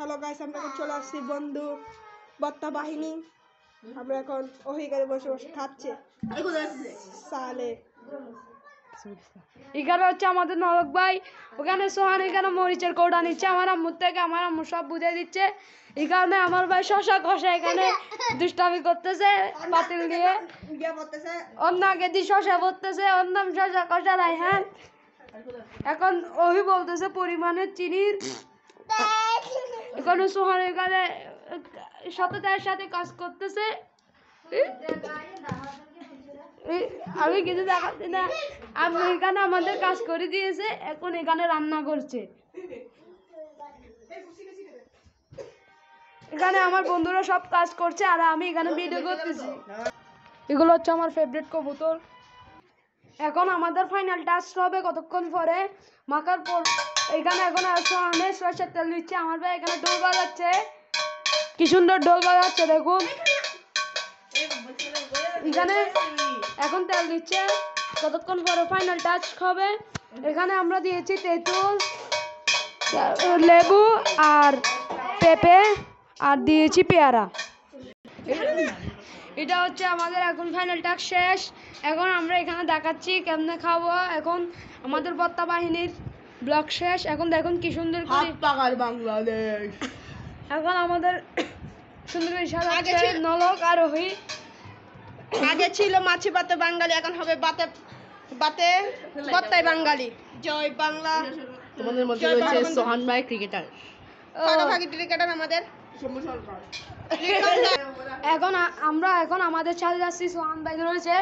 Hello guys, আমরা এখন চলে আসছি বন্ধু বত্তা বাহিনী। আমরা এখন ওইখানে বসে বসে খাচ্ছে সালে। এখানে হচ্ছে আমাদের নরক ভাই, ওখানে সোহান এখানে মরিচের কৌটা নিচ্ছে আমার আম্মুর থেকে। আমার আম্মু সব বুঝে দিচ্ছে। এখানে আমার ভাই শশা কষা এখানে দুষ্টামি করতেছে পাতিল দিয়ে, অন্য আগে দিয়ে শশা পড়তেছে, ওর নাম শশা কষা রায়হান। এখন ওই বলতেছে পরিমাণের চিনির। এখানে সোহান এখানে সততার সাথে কাজ করতেছে। আমি কিছু দেখাচ্ছি না, আমি এখানে আমাদের কাজ করে দিয়েছে, এখন এখানে রান্না করছে। এখানে আমার বন্ধুরা সব কাজ করছে আর আমি এখানে ভিডিও করতেছি। এগুলো হচ্ছে আমার ফেভারিট কবুতর। এখন আমাদের ফাইনাল টাচ হবে কতক্ষণ পরে মাখার পর। এখানে এখন অনেক সরষের তেল দিচ্ছে আমার ভাই, এখানে ঢোল বাজাচ্ছে, কি সুন্দর ঢোল বাজাচ্ছে দেখুন। এখানে এখন তেল দিচ্ছে, কতক্ষণ পরে ফাইনাল টাচ হবে। এখানে আমরা দিয়েছি তেঁতুল, লেবু আর পেঁপে আর দিয়েছি পেয়ারা। এটা হচ্ছে আমাদের এখন ফাইনাল টাচ শেষ। এখন আমরা এখানে দেখাচ্ছি কেমনে খাবো। এখন আমাদের বত্তা বাহিনীর ব্লগ শেষ। এখন দেখুন কি সুন্দর করে বাংলাদেশ। এখন আমাদের সুন্দর করে সাজাচ্ছে নলক আর ওই। আগে ছিল মাছি বাতে বাঙালি, এখন হবে বাতে বাতে বত্তাই বাঙালি। জয় বাংলা। তোমাদের মধ্যে রয়েছে সোহান ভাই ক্রিকেটার, ভাগাভাগি ক্রিকেটার আমাদের। এখন আমরা আমাদের সাথে যাচ্ছি, সোহান ভাই রয়েছে।